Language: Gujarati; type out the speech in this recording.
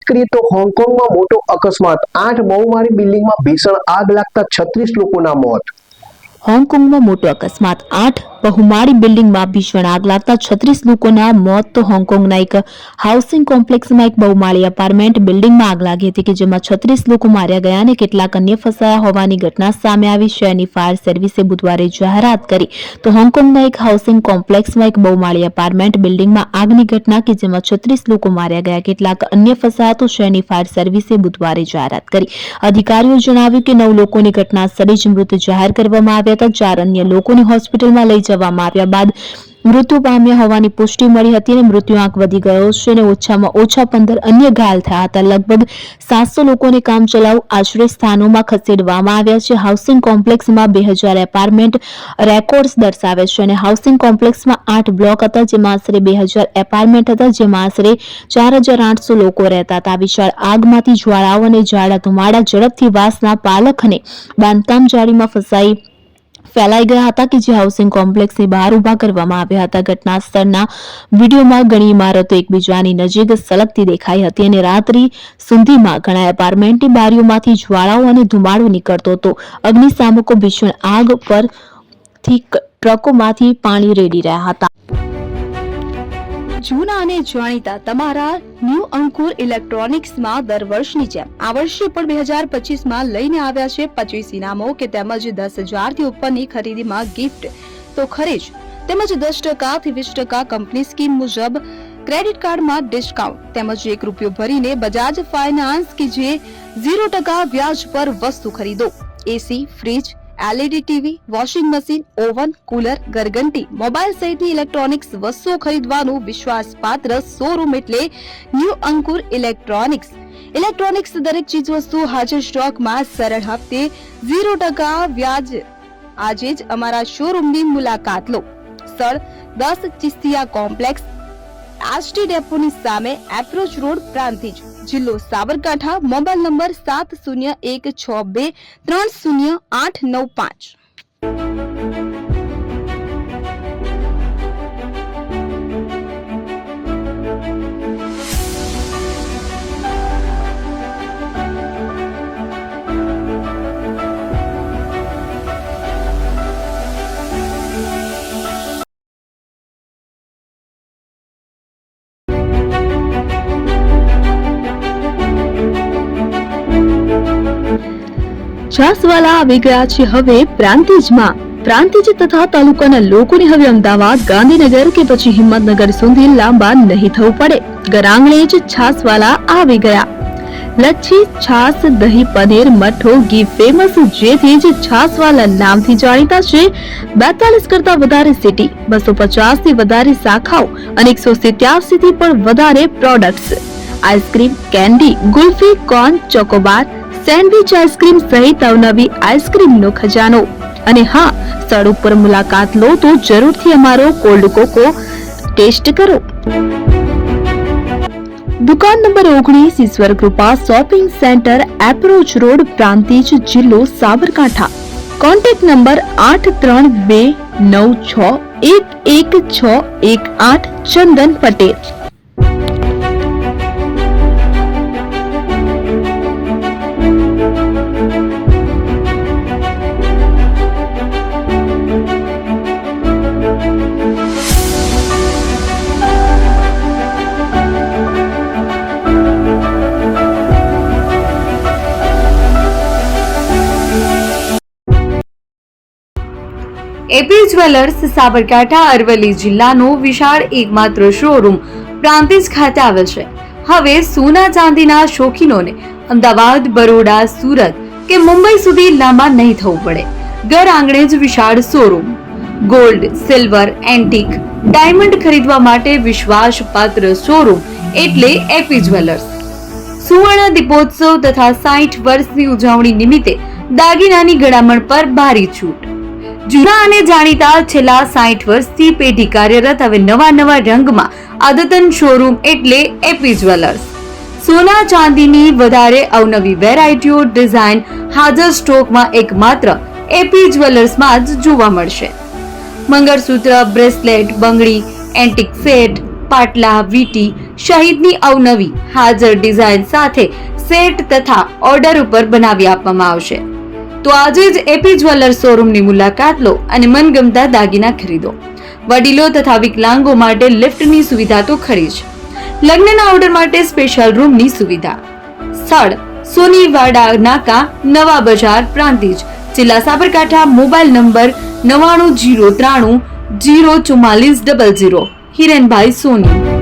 કરીએ તો હોંગકોંગમાં મોટો અકસ્માત, 8 બહુમાળી બિલ્ડિંગમાં ભીષણ આગ લાગતા 36 લોકોના મોત. હોંગકોંગમાં મોટો અકસ્માત, 8 બહુમાળી બિલ્ડિંગમાં ભીષણ આગ લાગતા 36 લોકોના મોત. તો હોંગકોંગના એક હાઉસિંગ કોમ્પ્લેક્સમાં એક બહુમાળી એપાર્ટમેન્ટ બિલ્ડિંગમાં આગ લાગી હતી કે જેમાં 36 લોકો માર્યા ગયા અને કેટલાક અન્ય ફસાયા હોવાની ઘટના સામે આવી. શહેરની ફાયર સર્વિસે બુધવારે જાહેરાત કરી. તો હોંગકોંગના એક હાઉસિંગ કોમ્પ્લેક્સમાં એક બહુમાળી એપાર્ટમેન્ટ બિલ્ડિંગમાં આગની ઘટના કે જેમાં 36 લોકો માર્યા ગયા, કેટલાક અન્ય ફસાયા. તો શહેરની ફાયર સર્વિસે બુધવારે જાહેરાત કરી. અધિકારીઓએ જણાવ્યું કે 9 લોકોની ઘટના સ્થળે જ મૃત જાહેર કરવામાં આવ્યા હતા. 4 અન્ય લોકોને હોસ્પિટલમાં લઈ જવામાં આવ્યા બાદ મૃત્યુ પામ્યા હોવાની પુષ્ટિ મળી હતી અને મૃત્યુઆંક વધી ગયો છે અને ઓછામાં ઓછા 15 અન્ય ઘાયલ થયા હતા. લગભગ 700 લોકોને કામચલાઉ આશ્રય સ્થાનોમાં ખસેડવામાં આવ્યા છે. હાઉસિંગ કોમ્પ્લેક્સમાં 2000 એપાર્ટમેન્ટ રેકોર્ડ્સ દર્શાવે છે અને હાઉસિંગ કોમ્પ્લેક્સમાં 8 બ્લોક હતા જેમાં આશરે 2000 એપાર્ટમેન્ટ હતા જેમાં આશરે 4800 લોકો રહેતા હતા. વિશાળ આગમાંથી જ્વાળાઓ અને જાડા ધુમાડા ઝડપથી વાસના પાલખ અને બાંધકામ જાળીમાં ફેલાઈ ગયા હતા કે જે હાઉસિંગ કોમ્પ્લેક્સની બહાર ઉભા કરવામાં આવ્યા હતા. ઘટના સ્થળના વિડીયોમાં ઘણી ઇમારતો એકબીજાની નજીક સળગતી દેખાઈ હતી અને રાત્રિ સુધીમાં ઘણા એપાર્ટમેન્ટની બારીઓમાંથી જ્વાળાઓ અને ધુમાડો નીકળતો હતો. અગ્નિશામકો ભીષણ આગ પરથી ટ્રકોમાંથી પાણી રેડી રહ્યા હતા. જૂના અને જાણીતા તમારા ન્યૂ અંકુર ઇલેક્ટ્રોનિક્સમાં દર વર્ષની જેમ આ વર્ષે પણ 2025માં લઈને આવ્યા છે 25 ઇનામો કે તેમજ 10,000 થી ઉપરની ખરીદીમાં ગિફ્ટ તો ખરીદ તેમજ 10% થી 20% કંપની સ્કીમ મુજબ ક્રેડિટ કાર્ડમાં ડિસ્કાઉન્ટ તેમજ ₹1 ભરીને બજાજ ફાઇનાન્સ કે જે 0% વ્યાજ પર વસ્તુ ખરીદો. AC, fridge, LED TV, washing machine, oven, cooler, ગરગંટી, મોબાઈલ સહિતની ઇલેક્ટ્રોનિક્સ વસ્તુઓ ખરીદવાનું વિશ્વાસપાત્ર શોરૂમ એટલે ન્યૂ અંકુર ઇલેક્ટ્રોનિક્સ. ઇલેક્ટ્રોનિક્સ દરેક ચીજ વસ્તુ હાજર સ્ટોકમાં, સરળ હપ્તે, 0% વ્યાજ. આજે જ અમારા શોરૂમની મુલાકાત લો. સ્થળ 10 ચિસ્તિયા કોમ્પ્લેક્સ, આરટી ડેપોની સામે, એપ્રોચ રોડ, પ્રાંતિજ, જિલ્લો સાબરકાંઠા. Mobile number 7016230895. છાસવાલા આવી ગયા છે હવે પ્રાંતિજમાં. પ્રાંતિજ તથા તાલુકાના લોકોને હવે અમદાવાદ, ગાંધીનગર કે પછી હિંમતનગર સુધી લાંબા નહીં થવું પડે. ઘર આંગણે જ છાસવાલા આવી ગયા. લચ્છી, છાસ, દહીં, પનીર, મઠ્ઠો, ઘી ફેમસ, જેથી જ છાસવાલા નામથી જાણીતા છે. 42 કરતા વધારે સિટી, 250 થી વધારે શાખાઓ અને 187 થી પણ વધારે products. Ice cream, candy, kulfi, corn, Chocobar, sandwich ice cream સહિત અવનવી આઈસ્ક્રીમનો ખજાનો. અને હા, સ્થળ ઉપર મુલાકાત લો તો જરૂરથી અમારો કોલ્ડ કોકો ટેસ્ટ કરો. દુકાન number 19, Ishwar Krupa shopping centre, approach road, Prantij, જિલ્લો Sabarkantha. Contact number 8329611618. Chandan Patel. AP jewellers Sabarkantha Aravalli જિલ્લાનો વિશાળ એકમાત્ર શોરૂમ પ્રાંતિજ ખાતે આવેલ છે. હવે સોના ચાંદીના શોખીનોને અમદાવાદ, બરોડા, સુરત કે મુંબઈ સુધી લાંબા નહીં થવું પડે. ઘર આંગણે જ વિશાળ showroom. Gold, silver, antique, diamond ખરીદવા માટે વિશ્વાસપાત્ર શોરૂમ એટલે એપી જ્વેલર્સ. સુવર્ણ દીપોત્સવ તથા 60 વર્ષની ઉજવણી નિમિત્તે દાગીનાની ગળામણ પર ભારી છૂટ. જૂના અને જાણીતા છેલ્લા 60 વર્ષથી પેઢી કાર્યરત હવે નવા રંગમાં અદ્યતન શોરૂમ એટલે એપી જ્વેલર્સ. સોના ચાંદીની વધારે અવનવી વેરાયટીઓ, ડિઝાઇન હાજર સ્ટોકમાં એકમાત્ર એપી જ્વેલર્સમાં જ જોવા મળશે. મંગળસૂત્ર, બ્રેસલેટ, બંગડી, એન્ટિક સેટ, પાટલા, વીટી, સહિતની અવનવી હાજર ડિઝાઇન સાથે સેટ તથા ઓર્ડર ઉપર બનાવી આપવામાં આવશે. તો આજે જ એપી જ્વેલર્સ શોરૂમની મુલાકાત લો અને મનગમતા દાગીના ખરીદો. વડીલો તથા વિકલાંગો માટે લિફ્ટની સુવિધા તો ખરી જ, લગ્નના ઓર્ડર માટે સ્પેશિયલ રૂમની સુવિધા. સ્થળ સોનીવાડા નાકા, નવા બજાર, પ્રાંતિજ, જિલ્લા સાબરકાંઠા. Mobile number 9903 04400. હિરેનભાઈ સોની.